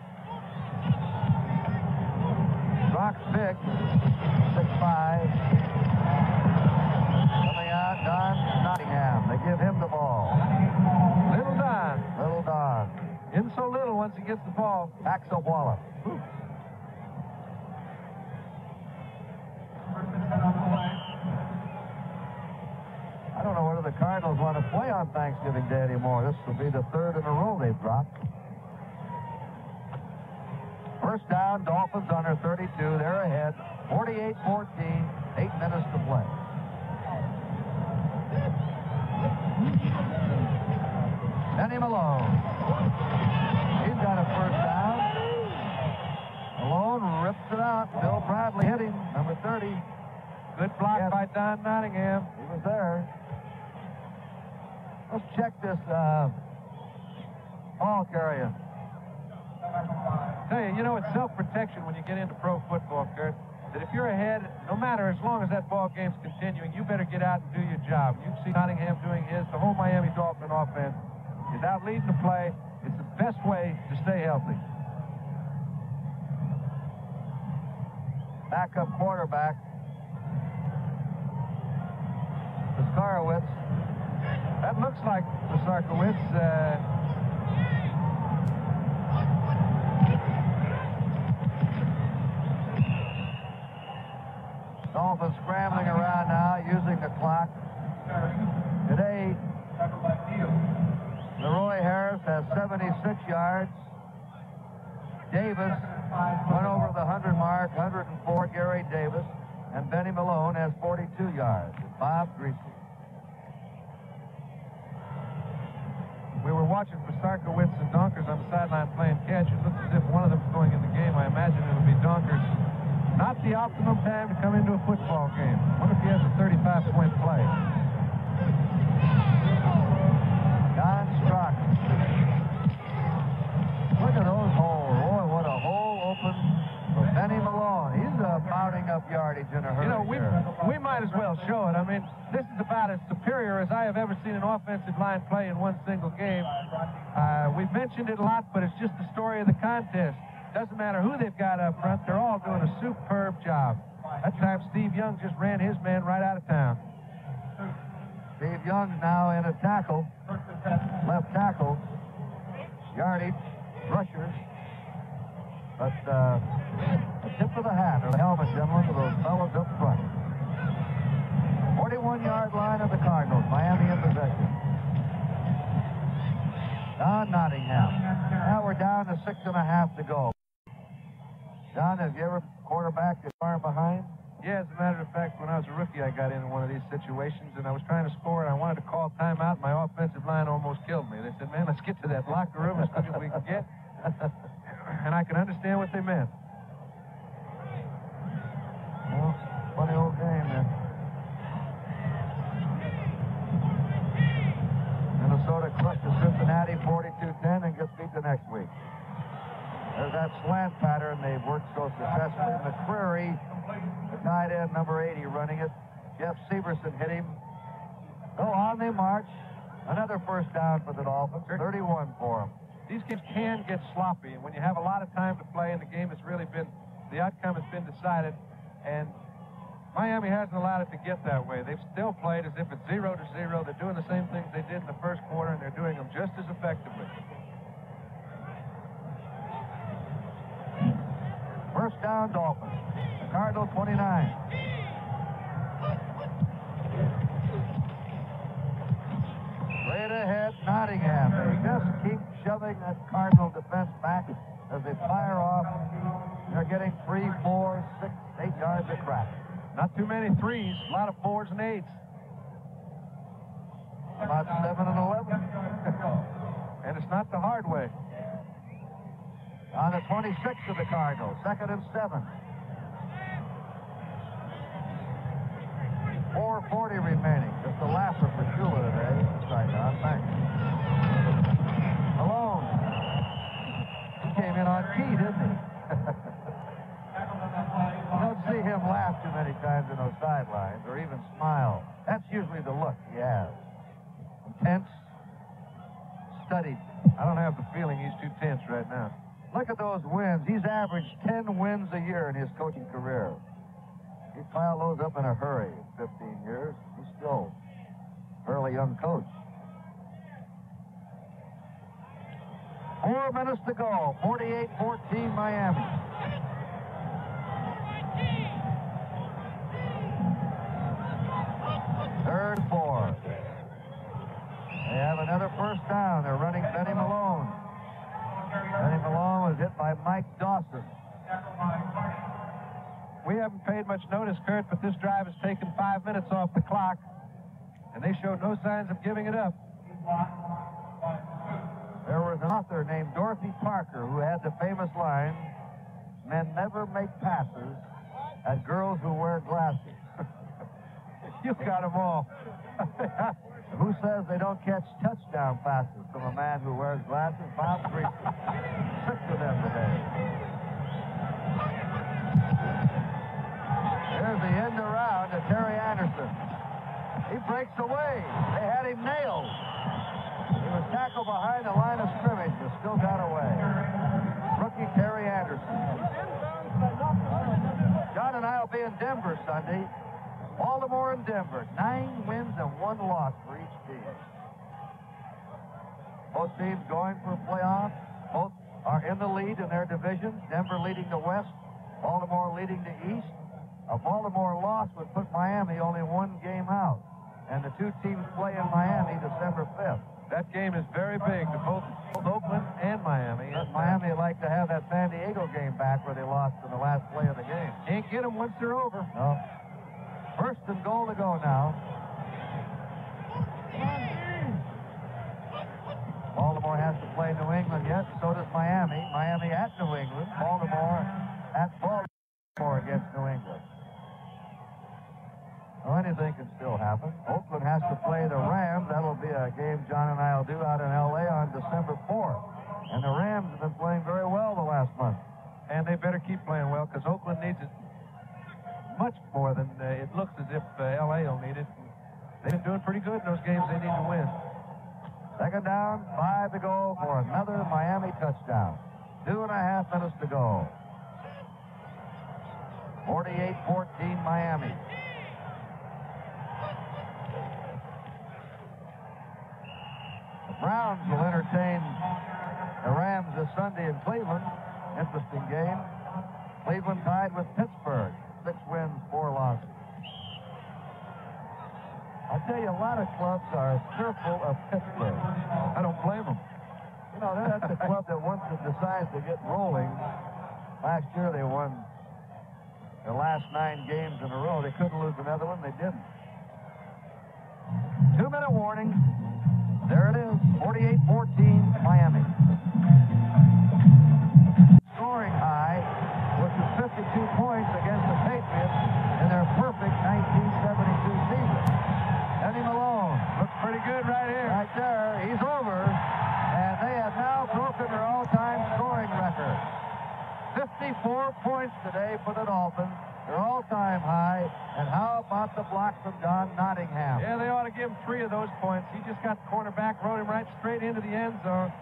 Rock's big, 6'5". Coming out, Don Nottingham. They give him the ball. Little Don. Little Don. In so little once he gets the ball. Axel Wallace. I don't know whether the Cardinals want to play on Thanksgiving Day anymore. This will be the third in a row they've dropped. First down, Dolphins on their 32. They're ahead. 48-14. 8 minutes to play. Benny Malone. He's got a first down. Malone rips it out. Bill Bradley hit him. Number 30. Good block by Don Nottingham. He was there. Let's check this ball carrier. Tell you, it's self-protection when you get into pro football, Kurt, that if you're ahead, no matter as long as that ball game's continuing, you better get out and do your job. You can see Nottingham doing his. The whole Miami Dolphin offense is out leading the play. It's the best way to stay healthy. Backup quarterback. Piskarowicz. That looks like Piskarowicz. Dolphins scrambling around now, using the clock. Today, Leroy Harris has 76 yards. Davis went over the 100 mark, 104, Gary Davis. And Benny Malone has 42 yards. Bob Greasy. We were watching Piskarowicz and Donkers on the sideline playing catch. It looks as if one of them is going in the game. I imagine it would be Donkers. Not the optimum time to come into a football game. What if he has a 35-point play? Don Strock. Look at those holes. Boy, what a hole open for Benny Malone. He's mounting up yardage in a hurry. We might as well show it. I mean, this is about as superior as I have ever seen an offensive line play in one single game. We've mentioned it a lot, but it's just the story of the contest. Doesn't matter who they've got up front. They're all doing a superb job. That time, Steve Young just ran his man right out of town. Steve Young's now in a tackle. Left tackle. Yardage. Rushers. But a tip of the hat, or the helmet, gentlemen, to those fellows up front. 41-yard line of the Cardinals. Miami in possession. Don Nottingham. Now we're down to 6.5 to go. John, have you ever quarterbacked as far behind? Yeah, as a matter of fact, when I was a rookie, I got in one of these situations, and I was trying to score, and I wanted to call timeout. My offensive line almost killed me. They said, man, let's get to that locker room as quick as we can get. And I can understand what they meant. Well, Funny old game there. Minnesota crushes Cincinnati 42-10 and gets beat the next week. There's that slant pattern they've worked so successfully. McCreary, the tight end, number 80, running it. Jeff Severson hit him. So on they march. Another first down for the Dolphins. 31 for them. These games can get sloppy, and when you have a lot of time to play and the game has really been, the outcome has been decided, and Miami hasn't allowed it to get that way. They've still played as if it's 0-0. They're doing the same things they did in the first quarter, and they're doing them just as effectively. First down, Dolphins. The Cardinals 29. Straight ahead, Nottingham. They just keep shoving that Cardinal defense back as they fire off. They're getting 3, 4, 6, 8 yards a crack. Not too many threes, a lot of 4s and 8s. About 7 and 11. And it's not the hard way. On the 26 of the Cardinals, 2nd and 7. 4:40 remaining. Just a laugher for Shula today. Right on back. Malone. He came in on key, didn't he? You don't see him laugh too many times in those sidelines, or even smile. That's usually the look he has. Intense, studied. I don't have the feeling he's too tense right now. Look at those wins. He's averaged 10 wins a year in his coaching career. He piled those up in a hurry in 15 years. He's still a fairly young coach. 4 minutes to go. 48-14 Miami. Third 4. They have another first down. They're running Benny Malone. Benny Malone was hit by Mike Dawson. We haven't paid much notice, Kurt, but this drive has taken 5 minutes off the clock, and they showed no signs of giving it up. There was an author named Dorothy Parker who had the famous line, "Men never make passes at girls who wear glasses." You got them all. Who says they don't catch touchdown passes from a man who wears glasses? Bob Greasy. 6 of them today. Here's the end around to Terry Anderson. He breaks away. They had him nailed. He was tackled behind the line of scrimmage, but still got away. Rookie Terry Anderson. John and I will be in Denver Sunday. Baltimore and Denver. 9 wins and 1 loss for each team. Both teams going for a playoff. Both are in the lead in their divisions. Denver leading the West. Baltimore leading the East. A Baltimore loss would put Miami only 1 game out. And the 2 teams play in Miami December 5th. That game is very big to both Oakland and Miami. But Miami would like to have that San Diego game back where they lost in the last play of the game. Can't get them once they're over. No. First and goal to go now. Baltimore has to play New England yet. So does Miami. Miami at New England. Baltimore at Baltimore against New England. Well, anything can still happen. Oakland has to play the Rams. That'll be a game John and I will do out in L.A. on December 4th. And the Rams have been playing very well the last month. And they better keep playing well, because Oakland needs it much more than it looks as if L.A. will need it. They've been doing pretty good in those games they need to win. Second down, 5 to go for another Miami touchdown. 2.5 minutes to go. 48-14 Miami. The Browns will entertain the Rams this Sunday in Cleveland. Interesting game. Cleveland tied with Pittsburgh. 6 wins, 4 losses. I tell you, a lot of clubs are fearful of Pittsburgh. I don't blame them. You know, that's a club that once it decides to get rolling. Last year they won their last 9 games in a row. They couldn't lose another one. They didn't. 2-minute warning. There it is. 48-14 Miami. Scoring high, which is 52 points against the Patriots in their first right there. He's over. And they have now broken their all-time scoring record. 54 points today for the Dolphins. Their all-time high. And how about the block from Don Nottingham? Yeah, they ought to give him 3 of those points. He just got the cornerback, rode him right straight into the end zone.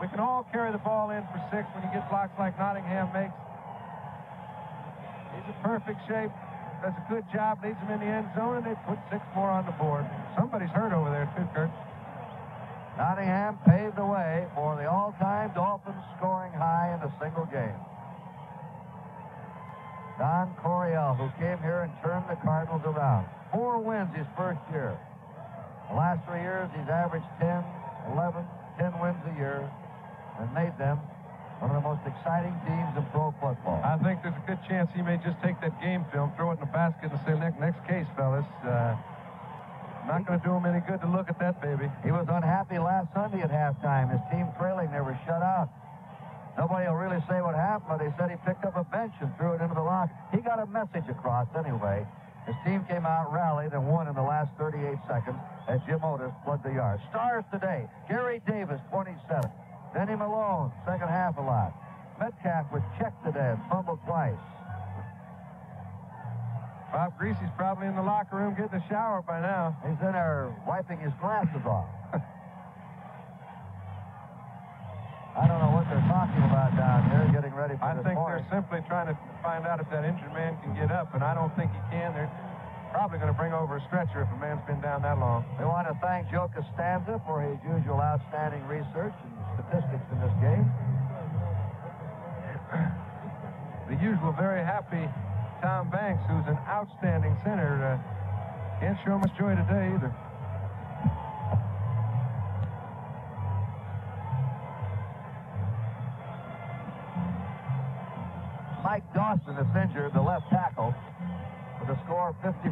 We can all carry the ball in for 6 when you get blocks like Nottingham makes. He's in perfect shape. Does a good job, leads them in the end zone, and they put 6 more on the board. Somebody's hurt over there, too, Kurt. Nottingham paved the way for the all-time Dolphins scoring high in a single game. Don Coryell, who came here and turned the Cardinals around. 4 wins his first year. The last 3 years, he's averaged 10, 11, 10 wins a year, and made them one of the most exciting teams in pro football. I think there's a good chance he may just take that game film, throw it in the basket, and say, next case, fellas. Not going to do him any good to look at that baby. He was unhappy last Sunday at halftime. His team trailing, they were shut out. Nobody will really say what happened, but they said he picked up a bench and threw it into the locker. He got a message across anyway. His team came out, rallied, and won in the last 38 seconds as Jim Otis plugged the yard. Stars today, Gary Davis, 27. Denny Malone, second half a lot. Metcalf was checked today and fumbled twice. Bob Greasy's probably in the locker room getting a shower by now. He's in there wiping his glasses off. I don't know what they're talking about down here, getting ready for this I think point. they're simply trying to find out if that injured man can get up, and I don't think he can. They're probably going to bring over a stretcher if a man's been down that long. We want to thank Joe Costanza for his usual outstanding research and statistics in this game. The usual very happy Tom Banks, who's an outstanding center, can't show much joy today either. Mike Dawson is injured, the left tackle, with a score of 50.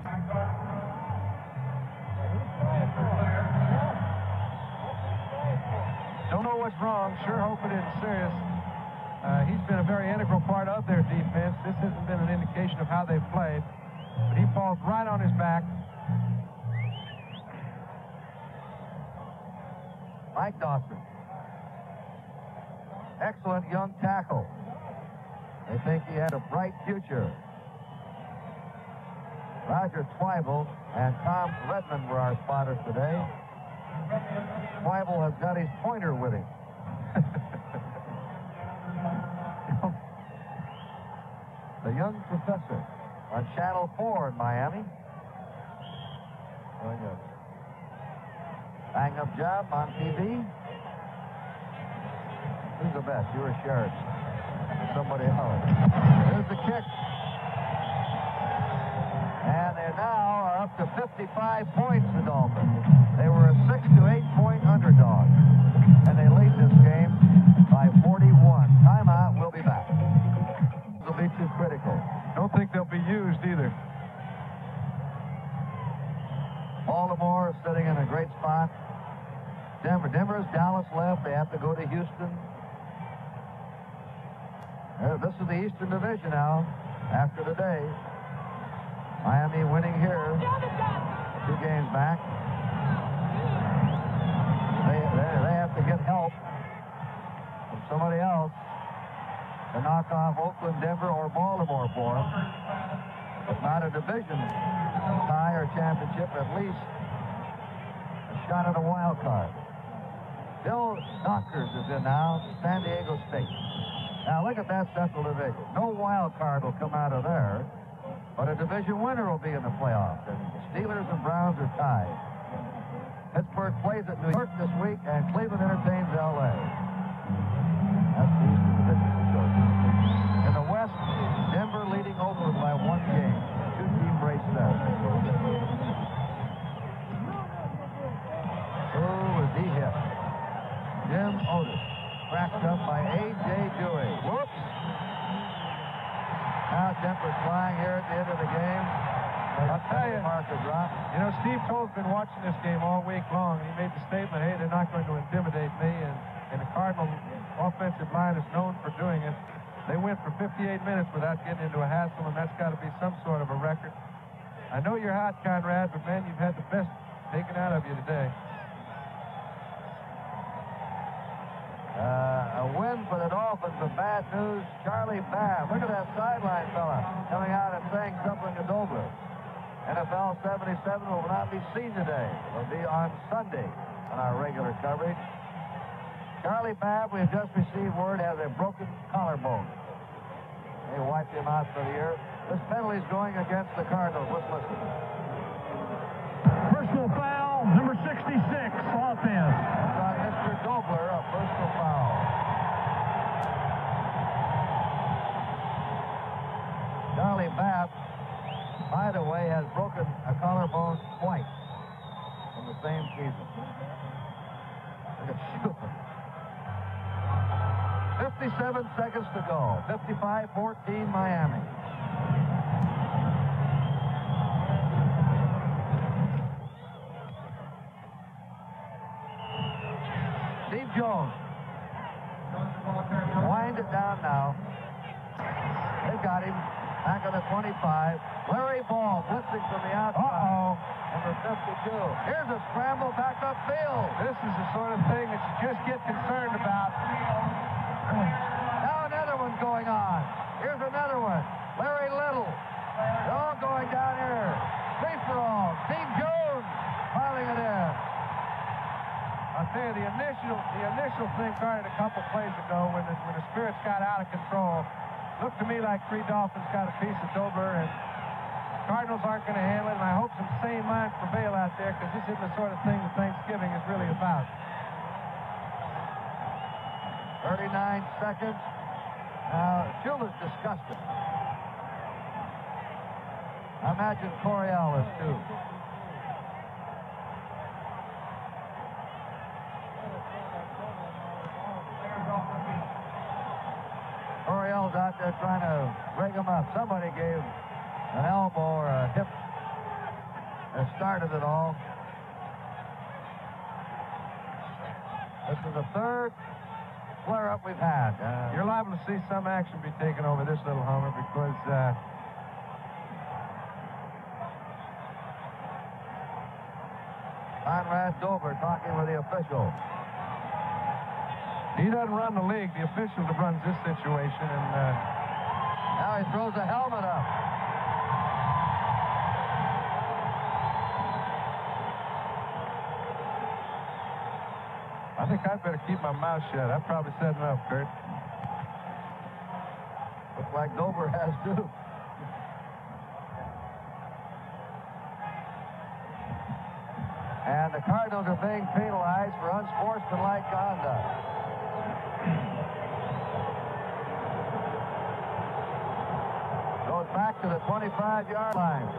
Don't know what's wrong. Sure hope it isn't serious. He's been a very integral part of their defense. This hasn't been an indication of how they've played. But he falls right on his back. Mike Dawson. Excellent young tackle. They think he had a bright future. Roger Twyble and Tom Redmond were our spotters today. Twyble has got his pointer with him. The young professor on Channel 4 in Miami. Doing a bang-up job on TV. Who's the best, you or Sheridan? Somebody else. There's the kick. And they now are up to 55 points, the Dolphins. They were a 6 to 8 point underdog. And they lead this game by 41. Timeout, we'll be back. Will be too critical. Don't think they'll be used either. Baltimore is sitting in a great spot. Denver is Dallas left. They have to go to Houston. This is the Eastern Division now, after today. Miami winning here, 2 games back. They have to get help from somebody else to knock off Oakland, Denver, or Baltimore for them. If not a division tie or championship, at least a shot at a wild card. Bill Dockers is in now, San Diego State. Now look at that Central Division. No wild card will come out of there, but a division winner will be in the playoffs. And Steelers and Browns are tied. Pittsburgh plays at New York this week, and Cleveland entertains L.A. That's the Eastern Division for sure. In the West, Denver leading Oakland by 1 game. 2-team race there. Oh, is he hit? Jim Otis. Cracked up by A.J. Dewey. Whoops. Now Denver's flying here at the end of the game. I'll tell you, marker drop. You know, Steve Toll's been watching this game all week long, and he made the statement, hey, they're not going to intimidate me, and the Cardinal offensive line is known for doing it. They went for 58 minutes without getting into a hassle, and that's got to be some sort of a record. I know you're hot, Conrad, but, man, you've had the best taken out of you today. for the Dolphins with bad news, Charlie Babb. Look at that sideline fella coming out and saying something to Dobler. NFL 77 will not be seen today. It will be on Sunday on our regular coverage. Charlie Babb, we have just received word, has a broken collarbone. They wiped him out for the year. This penalty is going against the Cardinals. Let's listen. Personal foul, number 66, offense. It's on Mr. Dobler, a personal foul. Charlie Babb, by the way, has broken a collarbone twice in the same season. Look at Shuford. 57 seconds to go. 55-14 Miami. Steve Jones. Wind it down now. They've got him back on the 25. Larry Ball blitzing from the outside. Number 52. Here's a scramble back upfield. This is the sort of thing that you just get concerned about. Now another one going on. Here's another one. Larry Little. They're all going down here. Free for all. Steve Jones piling it in. I'll tell you, the initial thing started a couple plays ago when the Spirits got out of control. Looked to me like three Dolphins got a piece of Dobler, and Cardinals aren't going to handle it, and I hope some sane minds prevail out there, because this isn't the sort of thing that Thanksgiving is really about. 39 seconds. Now, Shula's disgusted. I imagine Coryell is too. Coryell's out there trying to rig him up. Somebody gave an elbow or a hip that started it all. This is the third flare-up we've had. You're liable to see some action be taken over this little homer because Conrad Dover talking with the official. he doesn't run the league. The official that runs this situation, and Now he throws a helmet up. I think I'd better keep my mouth shut. I've probably said enough, Kurt. Looks like Dover has too. And the Cardinals are being penalized for unsportsmanlike conduct. Goes back to the 25-yard line.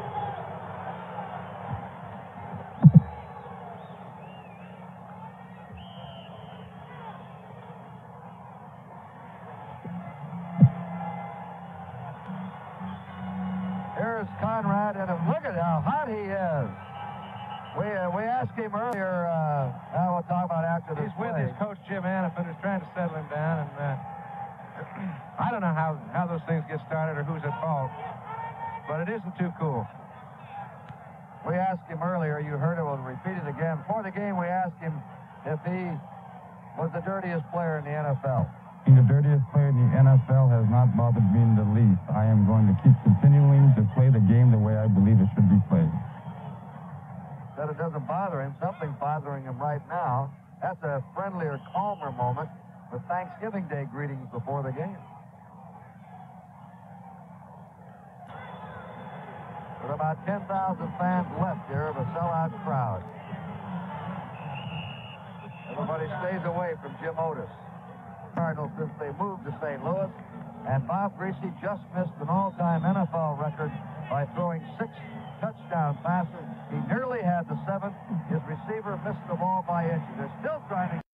Here's Conrad, and look at how hot he is. We asked him earlier, now we'll talk about after this He's with play. his coach, Jim Hannafin, who's trying to settle him down, and I don't know how those things get started or who's at fault, but it isn't too cool. We asked him earlier, you heard it, we'll repeat it again. Before the game, we asked him if he was the dirtiest player in the NFL. Being the dirtiest player in the NFL has not bothered me in the least. I am going to keep continuing to play the game the way I believe it should be played. Said it doesn't bother him. Something's bothering him right now. That's a friendlier, calmer moment with Thanksgiving Day greetings before the game. With about 10,000 fans left here of a sellout crowd. Everybody stays away from Jim Otis. Cardinals since they moved to St. Louis, and Bob Greasy just missed an all-time NFL record by throwing 6 touchdown passes. He nearly had the 7th. His receiver missed the ball by inches. They're still trying to